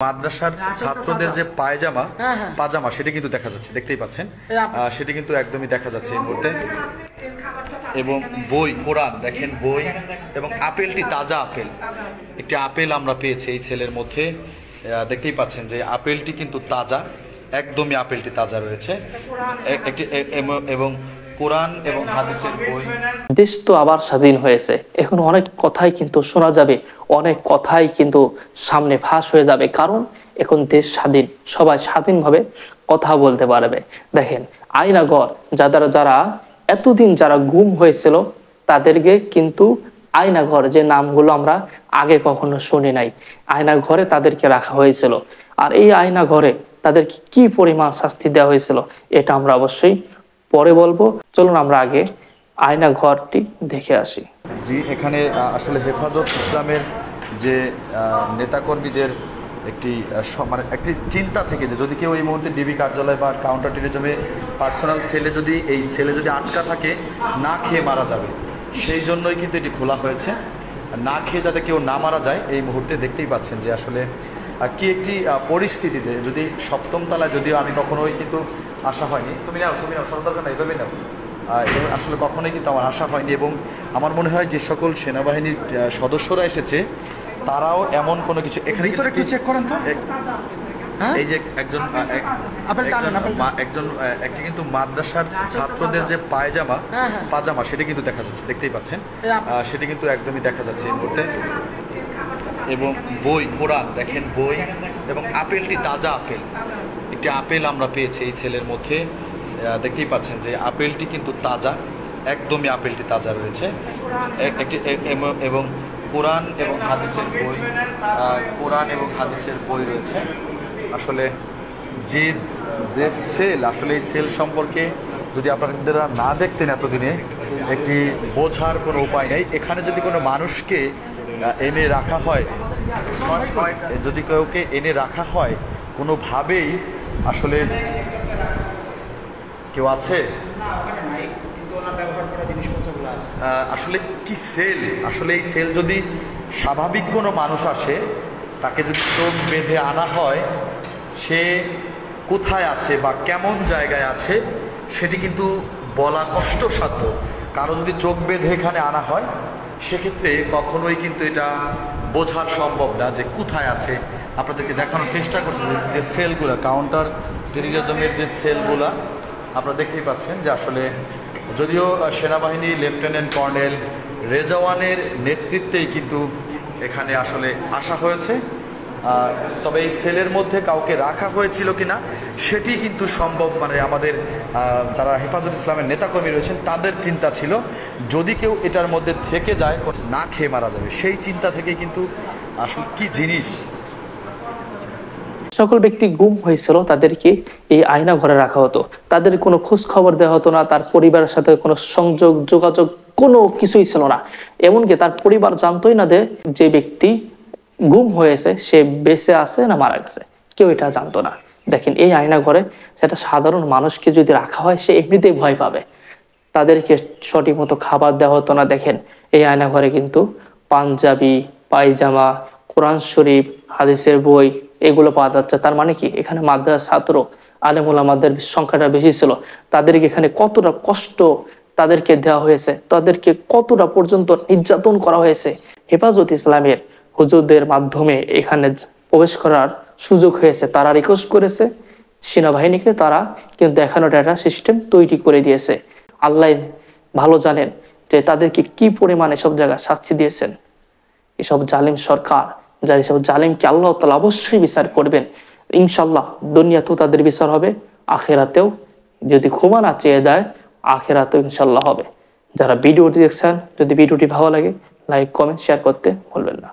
মাদ্রাসার ছাত্রদের যে পায়জামা পাজামা সেটা কিন্তু দেখা যাচ্ছে, দেখতেই পাচ্ছেন, সেটা কিন্তু একদমই দেখা যাচ্ছে এই মুহূর্তে। এবং বই, কোরআন দেখেন, বই এবং আপেলটি তাজা আপেল, একটি আপেল আমরা পেয়েছি এই ছেলের মধ্যে, দেখতেই পাচ্ছেন যে আপেলটি কিন্তু তাজা, একদমই আপেলটি তাজা রয়েছে একটি, এবং কোরআন এবং হাদিসের বই। দেশ তো আবার স্বাধীন হয়েছে, এখন অনেক কথাই কিন্তু শোনা যাবে, অনেক কথাই কিন্তু সামনে ফাঁস হয়ে যাবে, কারণ এখন দেশ স্বাধীন, সবাই স্বাধীনভাবে কথা বলতে পারবে। দেখেন আয়নাঘর, যারা এতদিন যারা গুম হয়েছিল তাদেরকে কিন্তু আয়নাঘর, যে নামগুলো আমরা আগে কখনো শুনি নাই, আয়নাঘরে তাদেরকে রাখা হয়েছিল। আর এই আয়নাঘরে তাদেরকে কি পরিমাণ শাস্তি দেওয়া হয়েছিল এটা আমরা অবশ্যই পরে বলবো। চলুন আমরা আগে আয়না ঘরটি দেখে আসি। জি, এখানে আসলে হেফাজত ইসলামের যে নেতাকর্মীদের একটি মানে একটি চিন্তা থেকে যে যদি কেউ এই মুহূর্তে ডিবি কার্যালয় বা কাউন্টার টেরিজমে পার্সোনাল সেলে যদি এই সেলে যদি আটকা থাকে, না খেয়ে মারা যাবে, সেই জন্যই কিন্তু এটি খোলা হয়েছে, না খেয়ে যাতে কেউ না মারা যায়। এই মুহূর্তে দেখতেই পাচ্ছেন যে আসলে কি একটি পরিস্থিতি, যে যদি সপ্তম তলায়, যদিও আমি কখনোই কিন্তু আসা হয়নি, তুমি নাও ছবি নাও, সরকার না এভাবে নাও, আসলে কখনোই কিন্তু আমার আশা হয়নি। এবং আমার মনে হয় যে সকল সেনাবাহিনীর সদস্যরা এসেছে তারাও এমন কোনো কিছু, এখানে একটু চেক করেন তো, এই যে একটি কিন্তু মাদ্রাসার ছাত্রদের যে পায়জামা পাজামা সেটা কিন্তু দেখা যাচ্ছে, দেখতেই পাচ্ছেন, সেটা কিন্তু একদমই দেখা যাচ্ছে এই মুহূর্তে। এবং বই, কোরআন দেখেন, বই এবং আপেলটি তাজা আপেল, একটি আপেল আমরা পেয়েছি এই ছেলের মধ্যে, দেখতেই পাচ্ছেন যে আপেলটি কিন্তু তাজা, একদমই আপেলটি তাজা রয়েছে একটি, এবং কোরআন এবং হাদিসের বই, কোরআন এবং হাদিসের বই রয়েছে। আসলে যে যে সেল, আসলে এই সেল সম্পর্কে যদি আপনারা না দেখতেন এতদিনে, একটি বোঝার কোনো উপায় নেই। এখানে যদি কোনো মানুষকে এনে রাখা হয়, যদি কাউকে এনে রাখা হয় কোনোভাবেই, আসলে কেউ আছে আসলে কি সেল, আসলে এই সেল যদি স্বাভাবিক কোনো মানুষ আসে, তাকে যদি চোখ বেঁধে আনা হয়, সে কোথায় আছে বা কেমন জায়গায় আছে সেটি কিন্তু বলা কষ্টসাধ্য। কারো যদি চোখ বেঁধে এখানে আনা হয়, সেক্ষেত্রে কখনোই কিন্তু এটা বোঝা সম্ভব না যে কোথায় আছে। আপনাদেরকে দেখানোর চেষ্টা করছি যে সেলগুলো, কাউন্টার টেরিজমের যে সেলগুলা আপনারা দেখতেই পাচ্ছেন, যে আসলে যদিও সেনাবাহিনী লেফটেন্যান্ট কর্নেল রেজাওয়ানের নেতৃত্বেই কিন্তু এখানে আসলে আসা হয়েছে, তবে এই সেলের মধ্যে কাউকে রাখা হয়েছিল কিনা সেটি কিন্তু সম্ভব, মানে আমাদের যারা হেফাজত ইসলামের নেতাকর্মী রয়েছেন তাদের চিন্তা ছিল যদি কেউ এটার মধ্যে থেকে যায় না খেয়ে মারা যাবে, সেই চিন্তা থেকে কিন্তু আসলে কি জিনিস। সকল ব্যক্তি গুম হয়েছিল তাদেরকে এই আয়না ঘরে রাখা হতো, তাদের কোনো খোঁজ খবর দেওয়া হতো না, তার পরিবারের সাথে কোনো সংযোগ যোগাযোগ কোনো কিছুই ছিল না। এমনকি তার পরিবার জানতোই না যে ব্যক্তি গুম হয়েছে সে বেঁচে আছে না মারা গেছে, কেউ এটা জানতো না। দেখেন এই আয়না ঘরে সেটা সাধারণ মানুষকে যদি রাখা হয়, সে এমনিতেই ভয় পাবে, তাদেরকে সঠিক মতো খাবার দেওয়া হতো না। দেখেন এই আয়না ঘরে কিন্তু পাঞ্জাবি, পায়জামা, কোরআন শরীফ, হাদিসের বই এগুলো পাওয়া যাচ্ছে। তার মানে কি, এখানে মাদ্রাসার ছাত্র আলেম ওলামাদের সংখ্যাটা বেশি ছিল, তাদেরকে এখানে কতটা কষ্ট তাদেরকে দেওয়া হয়েছে, তাদেরকে কতটা পর্যন্ত নির্যাতন করা হয়েছে। হেফাজত ইসলামের হুজুরদের মাধ্যমে এখানে প্রবেশ করার সুযোগ হয়েছে, তারা রিকোয়েস্ট করেছে সেনাবাহিনীকে, তারা কিন্তু দেখানোর একটা সিস্টেম তৈরি করে দিয়েছে। আল্লাহ ভালো জানেন যে তাদেরকে কি পরিমাণে সব জায়গায় শাস্তি দিয়েছেন। এসব জালিম সরকার, যারা এসব জালিমকে আল্লাহ তাআলা অবশ্যই বিচার করবেন ইনশাল্লাহ। দুনিয়াতেও তাদের বিচার হবে, আখেরাতেও যদি ক্ষমা না চেয়ে দেয়, আখেরাতেও ইনশাল্লাহ হবে। যারা ভিডিওটি দেখছেন, যদি ভিডিওটি ভালো লাগে লাইক, কমেন্ট, শেয়ার করতে ভুলবেন না।